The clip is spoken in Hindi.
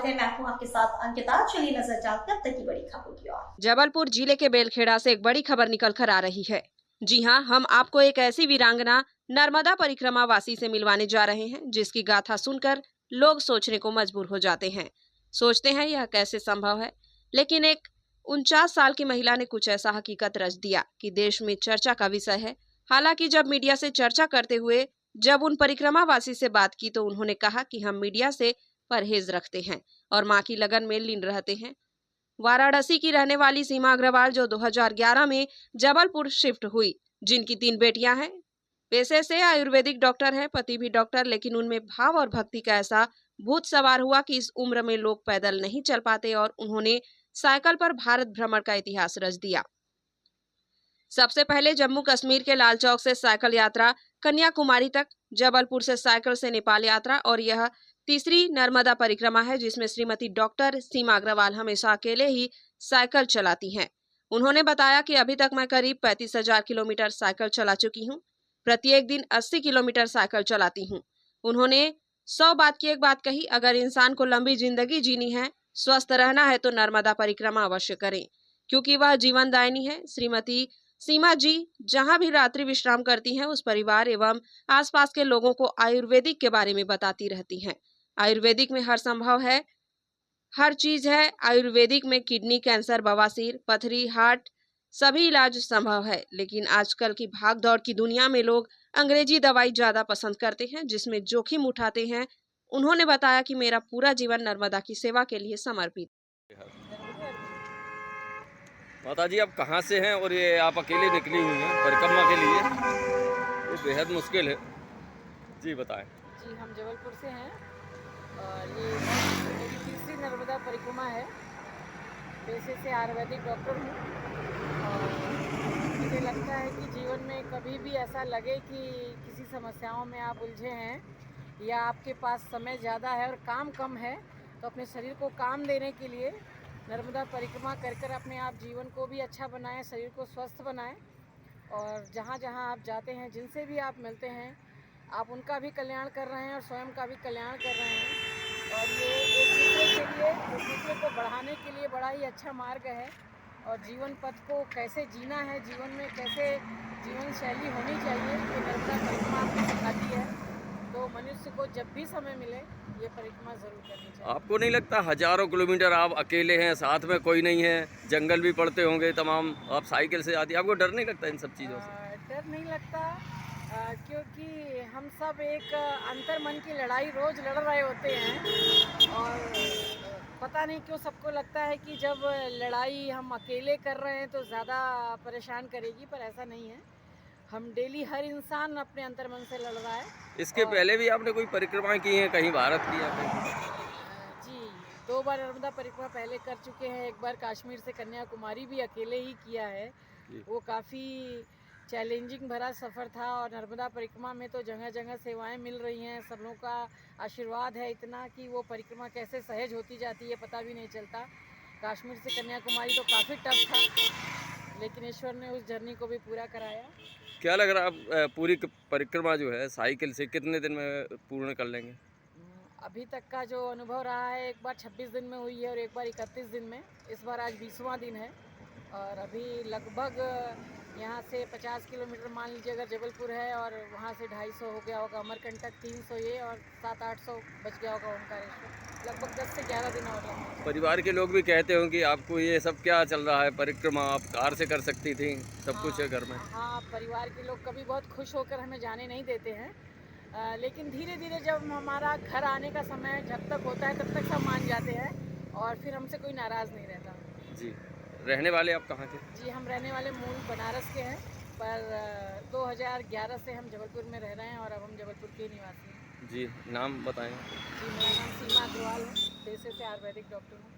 स्वागत है। मैं हूं आपके साथ अंकिता। चलिए नजर डालते हैं अब तक की बड़ी खबरों की ओर। जबलपुर जिले के बेलखेड़ा से एक बड़ी खबर निकल कर आ रही है। जी हां, हम आपको एक ऐसी वीरांगना नर्मदा परिक्रमा वासी से मिलवाने जा रहे हैं जिसकी गाथा सुनकर लोग सोचने को मजबूर हो जाते हैं। सोचते हैं यह कैसे संभव है, लेकिन एक 49 साल की महिला ने कुछ ऐसा हकीकत रच दिया कि देश में चर्चा का विषय है। हालांकि जब मीडिया से चर्चा करते हुए जब उन परिक्रमा वासी से बात की तो उन्होंने कहा कि हम मीडिया से परहेज रखते हैं और मां की लगन में लीन रहते हैं। वाराणसी की रहने वाली सीमा अग्रवाल जो 2011 में जबलपुर शिफ्ट हुई, जिनकी 3 बेटियां हैं, पेशे से आयुर्वेदिक डॉक्टर है, पति भी डॉक्टर, लेकिन उनमें भाव और भक्ति का ऐसा भूत सवार हुआ कि इस उम्र में लोग पैदल नहीं चल पाते और उन्होंने साइकिल पर भारत भ्रमण का इतिहास रच दिया। सबसे पहले जम्मू कश्मीर के लाल चौक से साइकिल यात्रा कन्याकुमारी तक, जबलपुर से साइकिल से नेपाल यात्रा और यह तीसरी नर्मदा परिक्रमा है जिसमें श्रीमती डॉक्टर सीमा अग्रवाल हमेशा अकेले ही साइकिल चलाती हैं। उन्होंने बताया कि अभी तक मैं करीब 35,000 किलोमीटर साइकिल चला चुकी हूँ। प्रत्येक दिन 80 किलोमीटर साइकिल चलाती हूँ। उन्होंने 100 बात की एक बात कही, अगर इंसान को लंबी जिंदगी जीनी है, स्वस्थ रहना है तो नर्मदा परिक्रमा अवश्य करें, क्योंकि वह जीवनदायिनी है। श्रीमती सीमा जी जहां भी रात्रि विश्राम करती हैं, उस परिवार एवं आसपास के लोगों को आयुर्वेदिक के बारे में बताती रहती हैं। आयुर्वेदिक में हर संभव है, हर चीज है। आयुर्वेदिक में किडनी कैंसर, बवासीर, पथरी, हार्ट सभी इलाज संभव है। लेकिन आजकल की भागदौड़ की दुनिया में लोग अंग्रेजी दवाई ज्यादा पसंद करते हैं, जिसमें जोखिम उठाते हैं। उन्होंने बताया कि मेरा पूरा जीवन नर्मदा की सेवा के लिए समर्पित। माता जी, आप कहाँ से हैं और ये आप अकेले निकली हुई हैं परिक्रमा के लिए? ये बेहद मुश्किल है। जी बताएं। जी, हम जबलपुर से हैं और ये मेरी तीसरी नर्मदा परिक्रमा है। पेशे से आयुर्वेदिक डॉक्टर हूँ और मुझे लगता है कि जीवन में कभी भी ऐसा लगे कि किसी समस्याओं में आप उलझे हैं या आपके पास समय ज़्यादा है और काम कम है, तो अपने शरीर को काम देने के लिए नर्मदा परिक्रमा कर अपने आप जीवन को भी अच्छा बनाएं, शरीर को स्वस्थ बनाएं और जहाँ जहाँ आप जाते हैं, जिनसे भी आप मिलते हैं, आप उनका भी कल्याण कर रहे हैं और स्वयं का भी कल्याण कर रहे हैं। और ये एक दूसरे को बढ़ाने के लिए बड़ा ही अच्छा मार्ग है। और जीवन पथ को कैसे जीना है, जीवन में कैसे जीवन शैली होनी चाहिए, ये नर्मदा परिक्रमा आपको सिखाती है। तो मनुष्य को जब भी समय मिले ये परिक्रमा ज़रूर करनी चाहिए। आपको नहीं लगता हजारों किलोमीटर आप अकेले हैं, साथ में कोई नहीं है, जंगल भी पड़ते होंगे तमाम, आप साइकिल से आती, आपको डर नहीं लगता इन सब चीज़ों से? डर नहीं लगता क्योंकि हम सब एक अंतर मन की लड़ाई रोज़ लड़ रहे होते हैं और पता नहीं क्यों सबको लगता है कि जब लड़ाई हम अकेले कर रहे हैं तो ज़्यादा परेशान करेगी, पर ऐसा नहीं है। हम डेली हर इंसान अपने अंतर मन से लड़ रहा है। इसके पहले भी आपने कोई परिक्रमा की है, कहीं भारत की या कहीं? जी, 2 बार नर्मदा परिक्रमा पहले कर चुके हैं। एक बार कश्मीर से कन्याकुमारी भी अकेले ही किया है। वो काफ़ी चैलेंजिंग भरा सफ़र था और नर्मदा परिक्रमा में तो जगह जगह सेवाएं मिल रही हैं। सब लोगों का आशीर्वाद है इतना कि वो परिक्रमा कैसे सहज होती जाती है पता भी नहीं चलता। कश्मीर से कन्याकुमारी तो काफ़ी टफ था, लेकिन ईश्वर ने उस जर्नी को भी पूरा कराया। क्या लग रहा है आप पूरी परिक्रमा जो है साइकिल से कितने दिन में पूर्ण कर लेंगे? अभी तक का जो अनुभव रहा है, एक बार 26 दिन में हुई है और एक बार 31 दिन में। इस बार आज 20वां दिन है और अभी लगभग यहाँ से 50 किलोमीटर मान लीजिए अगर जबलपुर है और वहाँ से 250 हो गया होगा अमरकंटक, 300 ये और 700-800 बच गया होगा ओंकारेश्वर। लगभग 10 से 11 दिन और लगेंगे। परिवार के लोग भी कहते हों कि आपको ये सब क्या चल रहा है, परिक्रमा आप कार से कर सकती थी, सब कुछ है घर में। हाँ, परिवार के लोग कभी बहुत खुश होकर हमें जाने नहीं देते हैं, लेकिन धीरे धीरे जब हमारा घर आने का समय जब तक होता है तब तक सब मान जाते हैं और फिर हमसे कोई नाराज़ नहीं रहता। जी, रहने वाले आप कहाँ के? जी, हम रहने वाले मूल बनारस के हैं, पर 2011 से हम जबलपुर में रह रहे हैं और अब हम जबलपुर के निवासी हैं। जी, नाम बताएं। जी, मेरा नाम सीमा अग्रवाल है, पेशे से आयुर्वेदिक डॉक्टर हूँ।